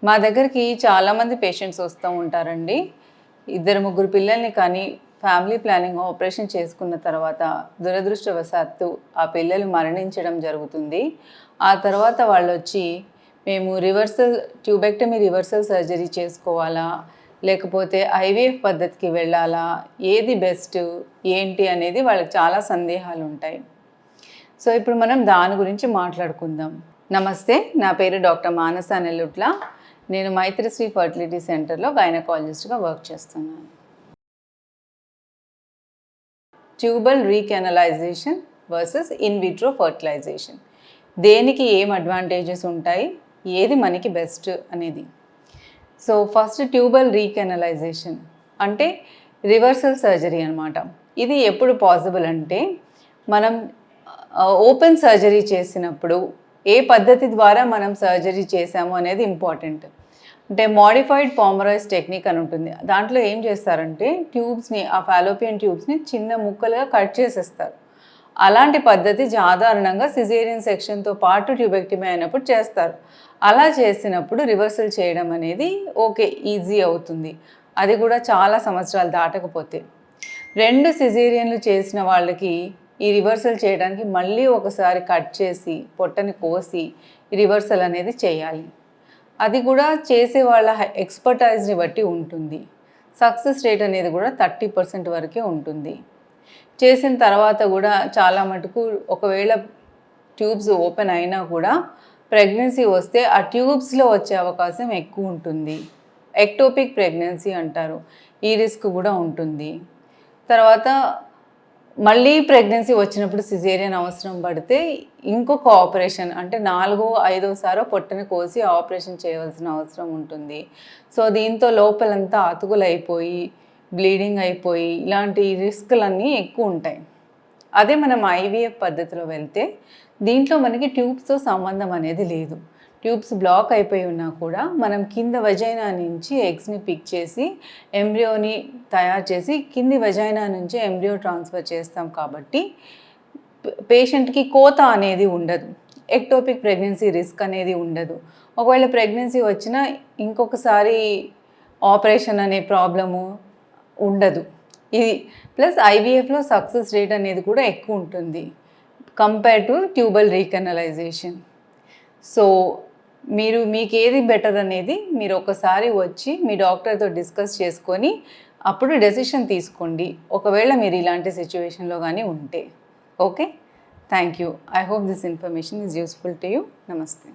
మా దగ్గరికి చాలామంది పేషెంట్స్ వస్తూ ఉంటారండి. ఇద్దరు ముగ్గురు పిల్లల్ని కానీ ఫ్యామిలీ ప్లానింగ్ ఆపరేషన్ చేసుకున్న తర్వాత దురదృష్టవశాత్తు ఆ పిల్లలు మరణించడం జరుగుతుంది. ఆ తర్వాత వాళ్ళొచ్చి మేము ట్యూబెక్టమీ రివర్సల్ సర్జరీ చేసుకోవాలా? లేకపోతే ఐవీఎఫ్ పద్ధతికి వెళ్ళాలా? ఏది బెస్ట్? ఏంటి అనేది వాళ్ళకి చాలా సందేహాలుంటాయి. సో ఇప్పుడు మనం దాని గురించి మాట్లాడుకుందాం. నమస్తే, నా పేరు డాక్టర్ మానస నెల్లుట్ల. నేను మైత్రిశ్రీ ఫర్టిలిటీ సెంటర్లో గైనకాలజిస్ట్గా వర్క్ చేస్తున్నాను. Tubal recanalization versus in vitro fertilization, దేనికి ఏం అడ్వాంటేజెస్ ఉంటాయి, ఏది మనకి బెస్ట్ అనేది. సో ఫస్ట్ ట్యూబల్ రీకెనలైజేషన్ అంటే రివర్సల్ సర్జరీ అనమాట. ఇది ఎప్పుడు పాసిబుల్ అంటే మనం ఓపెన్ సర్జరీ చేసినప్పుడు ఏ పద్ధతి ద్వారా మనం సర్జరీ చేసాము అనేది ఇంపార్టెంట్. అంటే మోడిఫైడ్ పామరాయిస్ టెక్నిక్ అని ఉంటుంది. దాంట్లో ఏం చేస్తారంటే ఆ ఫాలోపియన్ ట్యూబ్స్ని చిన్న ముక్కలుగా కట్ చేసేస్తారు. అలాంటి పద్ధతి సాధారణంగా సిజేరియన్ సెక్షన్తో పాటు ట్యూబెక్టమీ అయినప్పుడు చేస్తారు. అలా చేసినప్పుడు రివర్సల్ చేయడం అనేది ఈజీ అవుతుంది. అది కూడా చాలా సంవత్సరాలు దాటకపోతే. 2 సిజేరియన్లు చేసిన వాళ్ళకి ఈ రివర్సల్ చేయడానికి మళ్ళీ ఒకసారి కట్ చేసి పొట్టని కోసి రివర్సల్ అనేది చేయాలి. అది కూడా చేసే వాళ్ళ ఎక్స్పర్టైజ్ని బట్టి ఉంటుంది. సక్సెస్ రేట్ అనేది కూడా 30% వరకే ఉంటుంది. చేసిన తర్వాత కూడా చాలా మటుకు ఒకవేళ ట్యూబ్స్ ఓపెన్ అయినా కూడా ప్రెగ్నెన్సీ వస్తే ఆ ట్యూబ్స్లో వచ్చే అవకాశం ఎక్కువ ఉంటుంది. ఎక్టోపిక్ ప్రెగ్నెన్సీ అంటారు. ఈ రిస్క్ కూడా ఉంటుంది. తర్వాత మళ్ళీ ప్రెగ్నెన్సీ వచ్చినప్పుడు సిజేరియన్ అవసరం పడితే ఇంకొక ఆపరేషన్ అంటే 4వ 5వసారో పొట్టని కోసి ఆపరేషన్ చేయవలసిన అవసరం ఉంటుంది. సో దీంతో లోపలంతా అతుకులైపోయి బ్లీడింగ్ అయిపోయి ఇలాంటి రిస్క్లన్నీ ఎక్కువ ఉంటాయి. అదే మనం ఐవీఎఫ్ పద్ధతిలో వెళ్తే దీంట్లో మనకి ట్యూబ్స్తో సంబంధం అనేది లేదు. ట్యూబ్స్ బ్లాక్ అయిపోయి ఉన్నా కూడా మనం కింద వజైనా నుంచి ఎగ్స్ని పిక్ చేసి ఎంబ్రియోని తయారు చేసి కింది వజైనా నుంచి ఎంబ్రియో ట్రాన్స్ఫర్ చేస్తాం కాబట్టి పేషెంట్కి కోత అనేది ఉండదు. ఎక్టోపిక్ ప్రెగ్నెన్సీ రిస్క్ అనేది ఉండదు. ఒకవేళ ప్రెగ్నెన్సీ వచ్చినా ఇంకొకసారి ఆపరేషన్ అనే ప్రాబ్లము ఉండదు. ఇది ప్లస్ ఐవీఎఫ్లో సక్సెస్ రేట్ అనేది కూడా ఎక్కువ ఉంటుంది compare to tubal recanalisation. So మీకు ఏది బెటర్ అనేది మీరు ఒకసారి వచ్చి మీ డాక్టర్తో డిస్కస్ చేసుకొని అప్పుడు డెసిషన్ తీసుకోండి, ఒకవేళ మీరు ఇలాంటి సిచ్యువేషన్లో కానీ ఉంటే. Okay, thank you. I hope this information is useful to you. నమస్తే.